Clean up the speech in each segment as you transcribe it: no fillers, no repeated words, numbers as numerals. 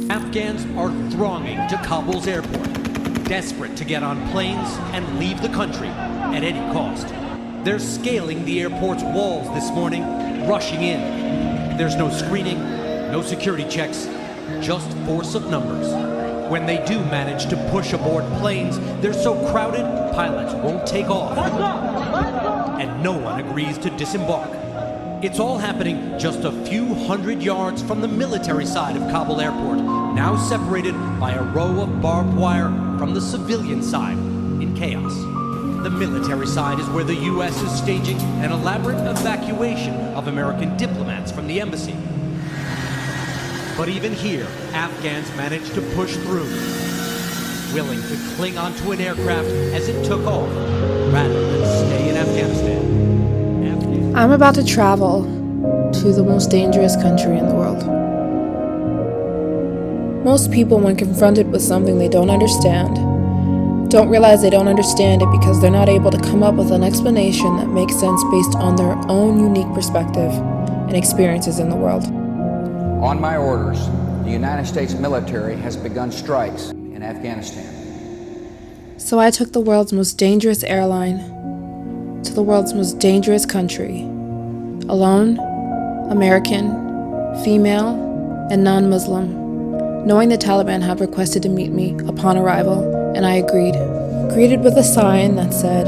Afghans are thronging to Kabul's airport, desperate to get on planes and leave the country at any cost. They're scaling the airport's walls this morning, rushing in. There's no screening, no security checks, just force of numbers. When they do manage to push aboard planes, they're so crowded, pilots won't take off. And no one agrees to disembark. It's all happening just a few hundred yards from the military side of Kabul airport, now separated by a row of barbed wire from the civilian side in chaos. The military side is where the U.S. is staging an elaborate evacuation of American diplomats from the embassy. But even here, Afghans managed to push through, willing to cling onto an aircraft as it took off, rather than stay in Afghanistan. I'm about to travel to the most dangerous country in the world. Most people, when confronted with something they don't understand, don't realize they don't understand it because they're not able to come up with an explanation that makes sense based on their own unique perspective and experiences in the world. On my orders, the United States military has begun strikes in Afghanistan. So I took the world's most dangerous airline to the world's most dangerous country, alone, American, female, and non-Muslim, knowing the Taliban had requested to meet me upon arrival, and I agreed. Greeted with a sign that said,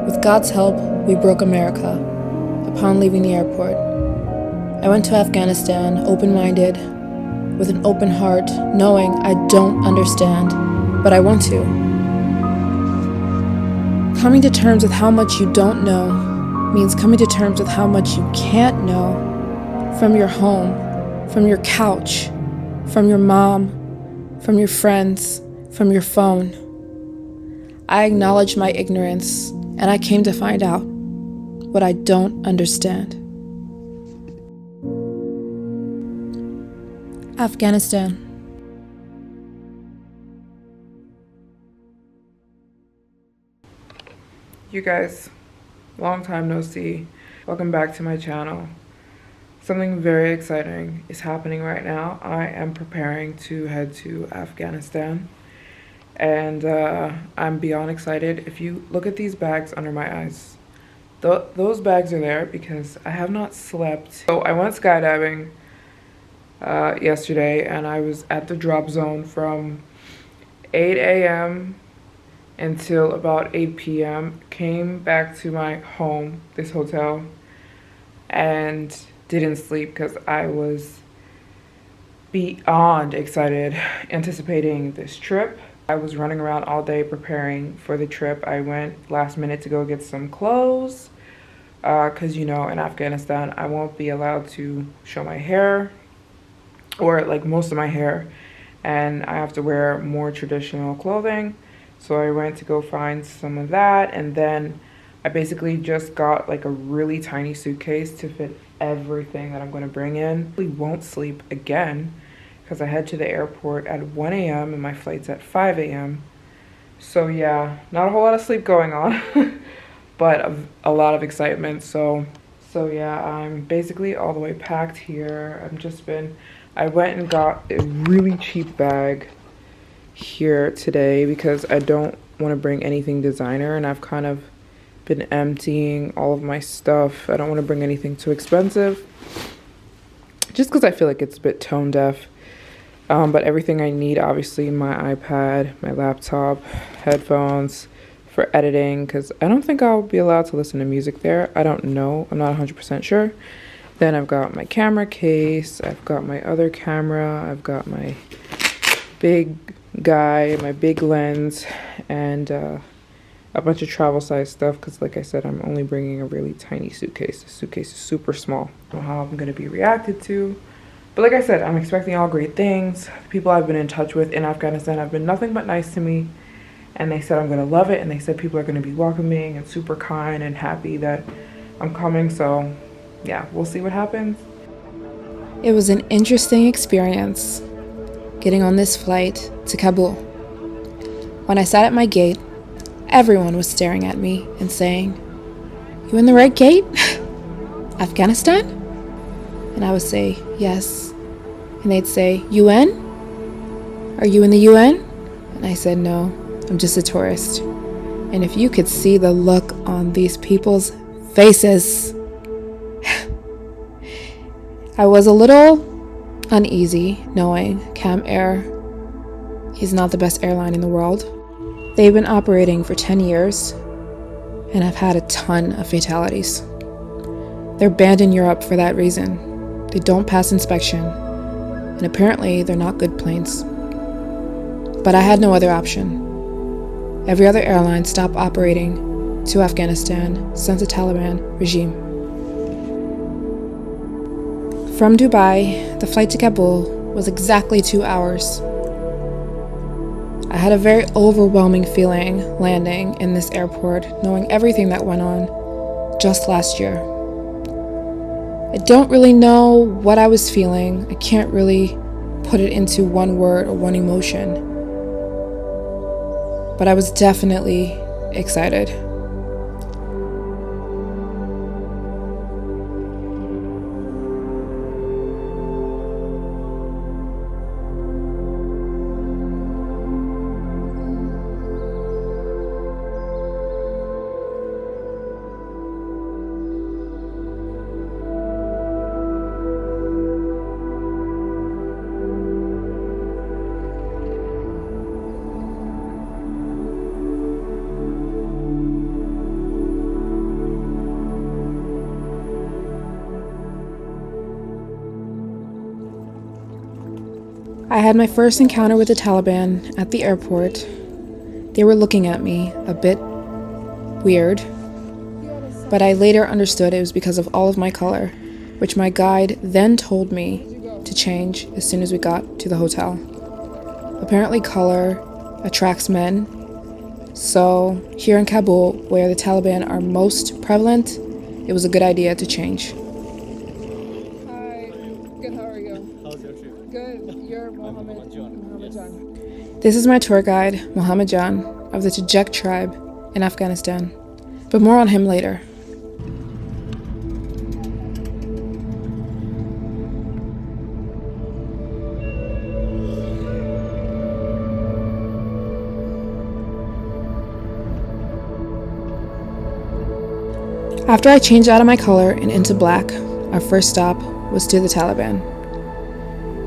"With God's help, we broke America," upon leaving the airport. I went to Afghanistan open-minded, with an open heart, knowing I don't understand, but I want to. Coming to terms with how much you don't know means coming to terms with how much you can't know from your home, from your couch, from your mom, from your friends, from your phone. I acknowledged my ignorance, and I came to find out what I don't understand. Afghanistan. You guys, long time no see. Welcome back to my channel. Something very exciting is happening right now. I am preparing to head to Afghanistan, and I'm beyond excited. If you look at these bags under my eyes, those bags are there because I have not slept. So I went skydiving yesterday, and I was at the drop zone from 8 a.m. until about 8 p.m. Came back to my home, this hotel, and didn't sleep because I was beyond excited, anticipating this trip. I was running around all day preparing for the trip. I went last minute to go get some clothes because, you know, in Afghanistan, I won't be allowed to show my hair, or like most of my hair, and I have to wear more traditional clothing. So I went to go find some of that, and then I basically just got like a really tiny suitcase to fit everything that I'm going to bring in. I won't sleep again because I head to the airport at 1 a.m. and my flight's at 5 a.m. So yeah, not a whole lot of sleep going on, but a lot of excitement. So yeah, I'm basically all the way packed here. I went and got a really cheap bag here today because I don't want to bring anything designer, and I've kind of been emptying all of my stuff. I don't want to bring anything too expensive just because I feel like it's a bit tone deaf. But everything I need, obviously my iPad, my laptop, headphones for editing, because I don't think I'll be allowed to listen to music there. I don't know, I'm not 100% sure. Then I've got my camera case, I've got my other camera, I've got my big guy, my big lens, and a bunch of travel size stuff because, like I said, I'm only bringing a really tiny suitcase. The suitcase is super small. I don't know how I'm going to be reacted to, but like I said, I'm expecting all great things. The people I've been in touch with in Afghanistan have been nothing but nice to me, and they said I'm going to love it, and they said people are going to be welcoming and super kind and happy that I'm coming. So yeah, we'll see what happens. It was an interesting experience getting on this flight to Kabul. When I sat at my gate, everyone was staring at me and saying, "You in the right gate? Afghanistan?" And I would say, "Yes." And they'd say, "UN?" "Are you in the UN?" And I said, "No, I'm just a tourist." And if you could see the look on these people's faces. I was a little uneasy knowing Cam Air is not the best airline in the world. They've been operating for 10 years and have had a ton of fatalities. They're banned in Europe for that reason. They don't pass inspection, and apparently they're not good planes. But I had no other option. Every other airline stopped operating to Afghanistan since the Taliban regime. From Dubai, the flight to Kabul was exactly 2 hours. I had a very overwhelming feeling landing in this airport, knowing everything that went on just last year. I don't really know what I was feeling. I can't really put it into one word or one emotion. But I was definitely excited. I had my first encounter with the Taliban at the airport. They were looking at me a bit weird, but I later understood it was because of all of my color, which my guide then told me to change as soon as we got to the hotel. Apparently color attracts men, so here in Kabul, where the Taliban are most prevalent, it was a good idea to change. Hi, good, how are you? How's your trip? Good, you're Maryjane. This is my tour guide, Maryjane, of the Tajik tribe in Afghanistan, but more on him later. After I changed out of my color and into black, our first stop was to the Taliban.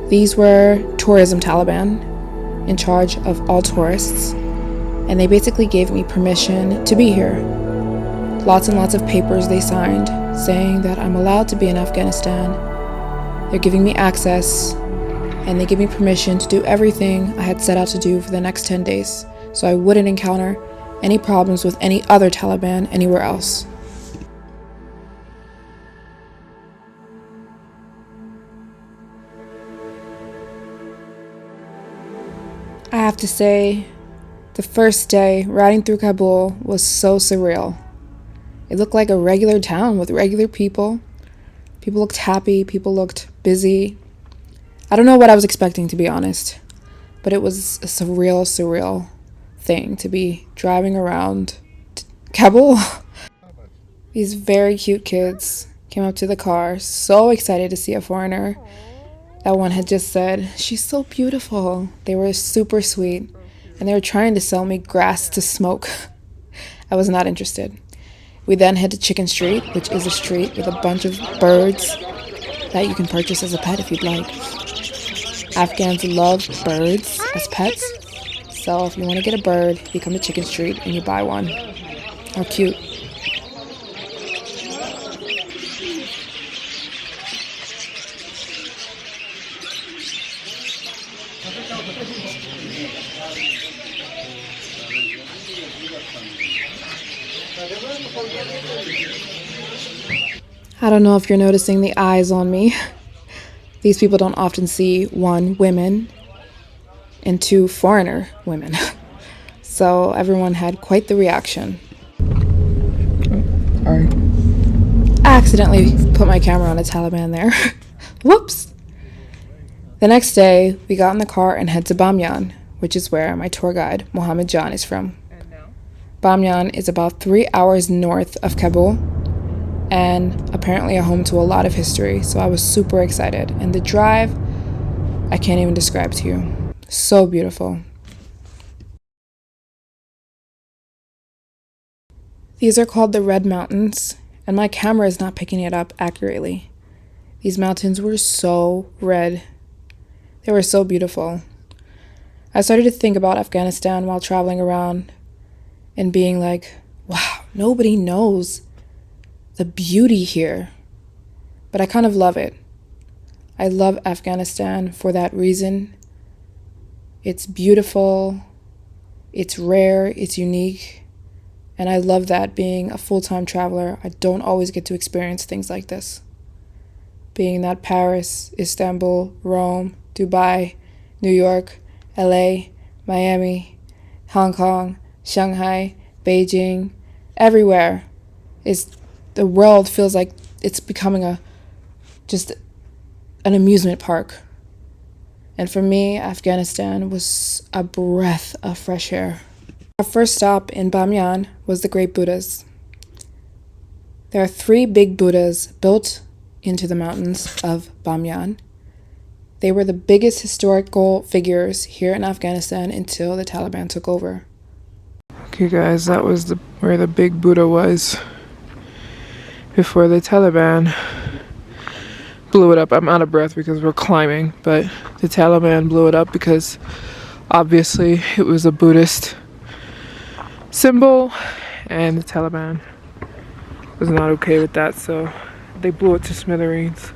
These were tourism Taliban in charge of all tourists, and they basically gave me permission to be here. Lots and lots of papers they signed saying that I'm allowed to be in Afghanistan. They're giving me access, and they give me permission to do everything I had set out to do for the next 10 days, so I wouldn't encounter any problems with any other Taliban anywhere else. I have to say, the first day riding through Kabul was so surreal. It looked like a regular town with regular people. People looked happy, people looked busy. I don't know what I was expecting, to be honest, but it was a surreal thing to be driving around Kabul. These very cute kids came up to the car, so excited to see a foreigner. That one had just said, "She's so beautiful." They were super sweet, and they were trying to sell me grass to smoke. I was not interested. We then head to Chicken Street, which is a street with a bunch of birds that you can purchase as a pet if you'd like. Afghans love birds as pets, so if you want to get a bird, you come to Chicken Street and you buy one. How cute. I don't know if you're noticing the eyes on me. These people don't often see, 1, women, and 2, foreigner women. So everyone had quite the reaction. Alright. I accidentally put my camera on a Taliban there. Whoops! The next day, we got in the car and head to Bamyan, which is where my tour guide, Maryjane, is from. Bamyan is about 3 hours north of Kabul, and apparently a home to a lot of history, so I was super excited. And the drive, I can't even describe to you. So beautiful. These are called the Red Mountains, and my camera is not picking it up accurately. These mountains were so red. They were so beautiful. I started to think about Afghanistan while traveling around and being like, wow, nobody knows the beauty here. But I kind of love it. I love Afghanistan for that reason. It's beautiful, it's rare, it's unique, and I love that being a full-time traveler. I don't always get to experience things like this. Being that Paris, Istanbul, Rome, Dubai, New York, LA, Miami, Hong Kong, Shanghai, Beijing, everywhere is the world feels like it's becoming just an amusement park. And for me, Afghanistan was a breath of fresh air. Our first stop in Bamyan was the Great Buddhas. There are 3 big Buddhas built into the mountains of Bamyan. They were the biggest historical figures here in Afghanistan until the Taliban took over. Okay guys, that was where the big Buddha was before the Taliban blew it up. I'm out of breath because we're climbing, but the Taliban blew it up because obviously it was a Buddhist symbol and the Taliban was not okay with that, so they blew it to smithereens.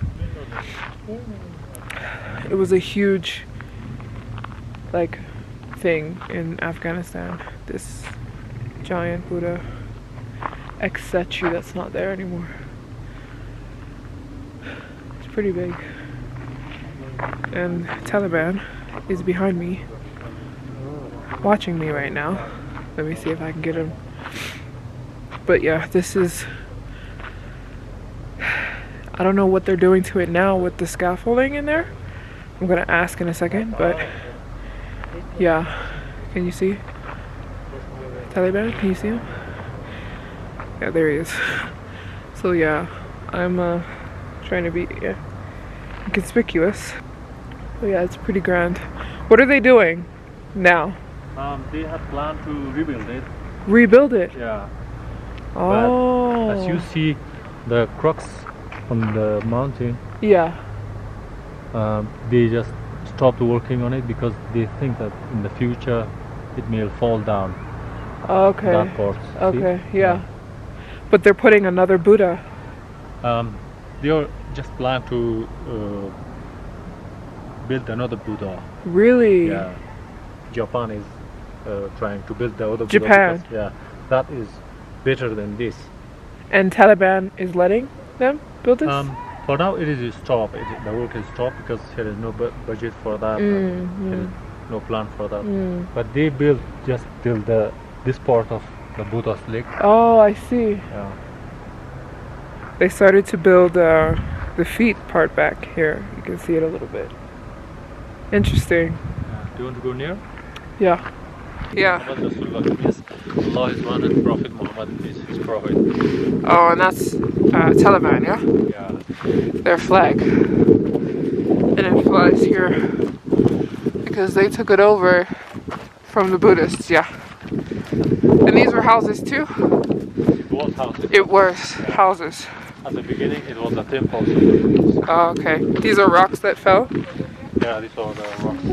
It was a huge thing in Afghanistan, this giant Buddha ex statue that's not there anymore. It's pretty big. And Taliban is behind me, watching me right now. Let me see if I can get him. But yeah, this is, I don't know what they're doing to it now with the scaffolding in there. I'm gonna ask in a second, but yeah. Can you see Taliban? Can you see him? Yeah, there he is. So yeah, I'm trying to be inconspicuous. But yeah, it's pretty grand. What are they doing now? They have planned to rebuild it. Rebuild it? Yeah. Oh. But as you see the crux on the mountain, Yeah. they just stopped working on it because they think that in the future it may fall down. Okay. That part. Okay, see? yeah. But they're putting another Buddha. They are just plan to build another Buddha. Really? Yeah. Japan is trying to build the other Japan? Buddha because, yeah, that is better than this. And Taliban is letting them build this? For now, it is stopped. The work is stopped because there is no budget for that. And there is no plan for that. But they built just till this part of the Buddha's leg. Oh, I see. Yeah. They started to build the feet part back here. You can see it a little bit. Interesting. Do you want to go near? Yeah. Yeah. Muhammad Rasulullah means Allah is one and Prophet Muhammad is his prophet. Oh, and that's Taliban, yeah? Yeah. Their flag. And it flies here because they took it over from the Buddhists, yeah. And these were houses too? It was houses. It was houses. At the beginning, it was a temple. Oh, okay. These are rocks that fell? Yeah, these are the rocks.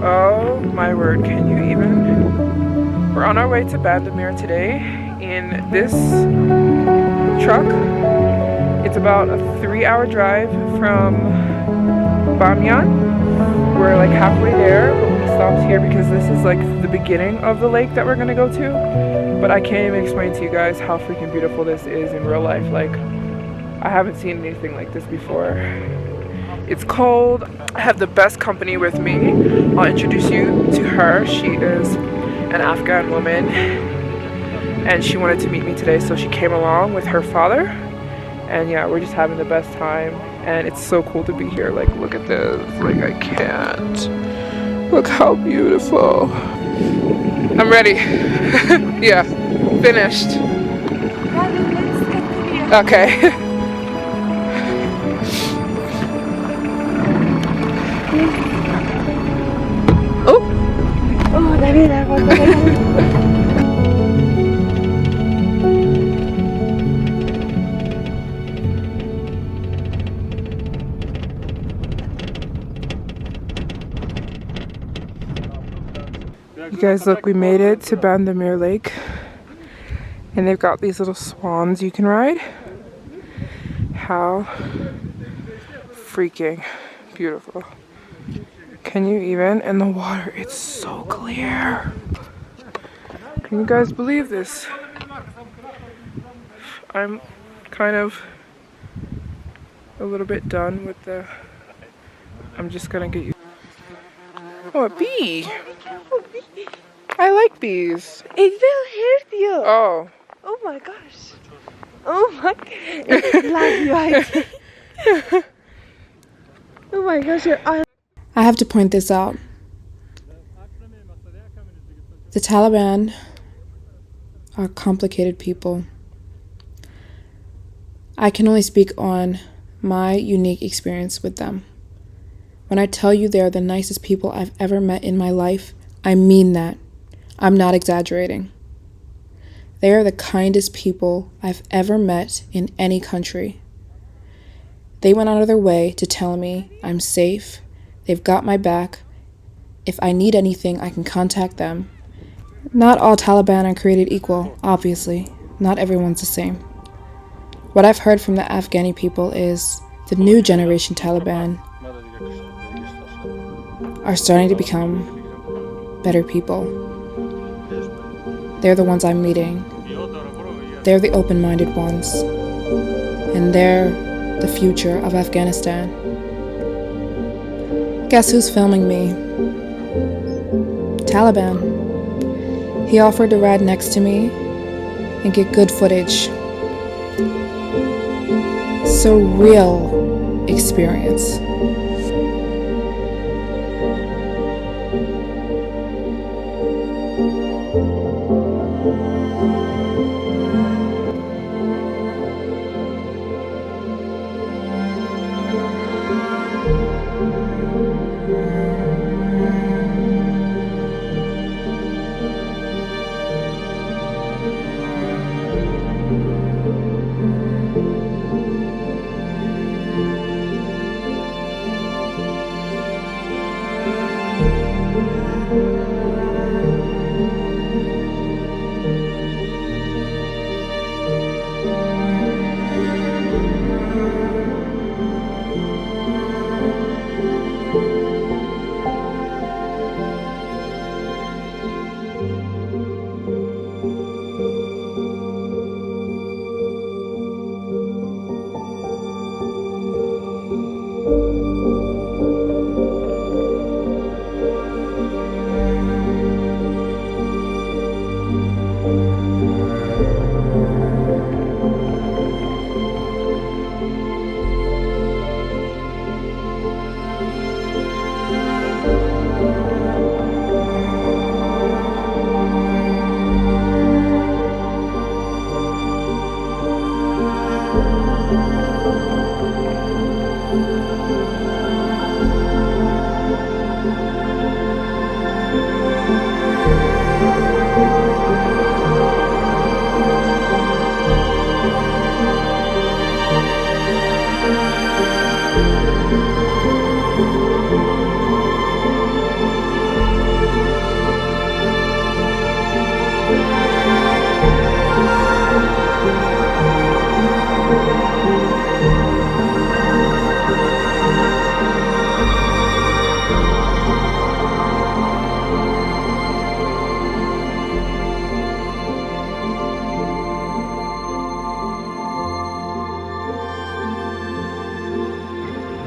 Oh my word, can you even? We're on our way to Bandamir today in this truck. It's about a 3-hour drive from Bamyan. We're like halfway there, but we stopped here because this is like the beginning of the lake that we're gonna go to. But I can't even explain to you guys how freaking beautiful this is in real life. Like, I haven't seen anything like this before. It's cold. I have the best company with me. I'll introduce you to her. She is an Afghan woman and she wanted to meet me today, so she came along with her father. And yeah, we're just having the best time and it's so cool to be here. Like, look at this. Like, I can't. Look how beautiful. I'm ready. Yeah, finished. Okay. You guys, look, we made it to Bandamir Lake and they've got these little swans you can ride. How freaking beautiful. Can you even? And the water, it's so clear. Can you guys believe this? I'm kind of a little bit done with the... I'm just gonna get you... Oh, a bee! I like bees. It will hurt you. Oh. Oh my gosh. Oh my... It's like right. Oh my gosh, your eye... I have to point this out. The Taliban are complicated people. I can only speak on my unique experience with them. When I tell you they are the nicest people I've ever met in my life, I mean that. I'm not exaggerating. They are the kindest people I've ever met in any country. They went out of their way to tell me I'm safe. They've got my back. If I need anything, I can contact them. Not all Taliban are created equal, obviously. Not everyone's the same. What I've heard from the Afghani people is the new generation Taliban are starting to become better people. They're the ones I'm meeting. They're the open-minded ones. And they're the future of Afghanistan. Guess who's filming me? Taliban. He offered to ride next to me and get good footage. Surreal experience.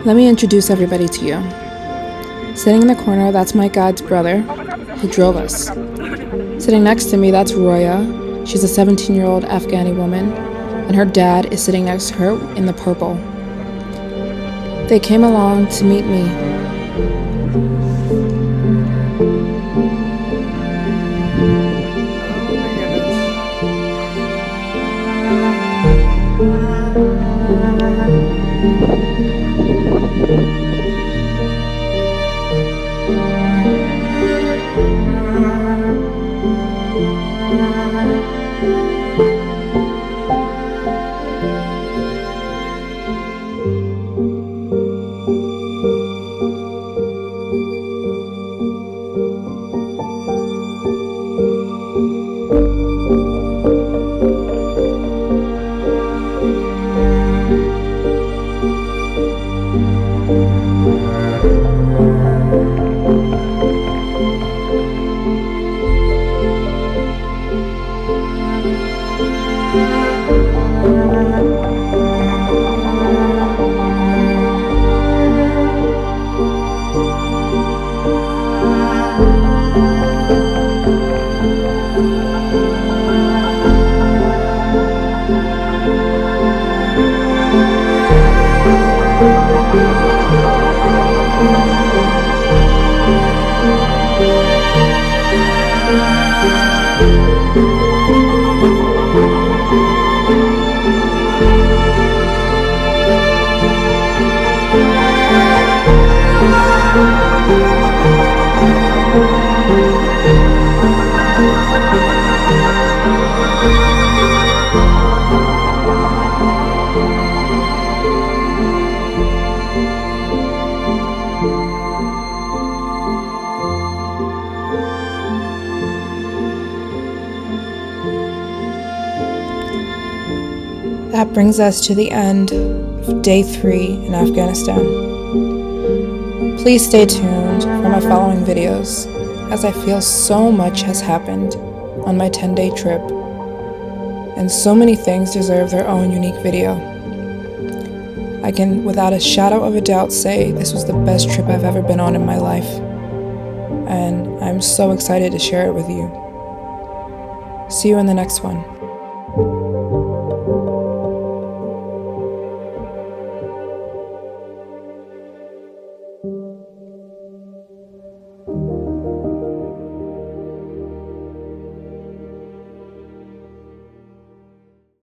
Let me introduce everybody to you. Sitting in the corner, that's my guide's brother. He drove us. Sitting next to me, that's Roya. She's a 17-year-old Afghani woman, and her dad is sitting next to her in the purple. They came along to meet me. That brings us to the end of day 3 in Afghanistan. Please stay tuned for my following videos, as I feel so much has happened on my 10-day trip, and so many things deserve their own unique video. I can, without a shadow of a doubt, say this was the best trip I've ever been on in my life, and I'm so excited to share it with you. See you in the next one.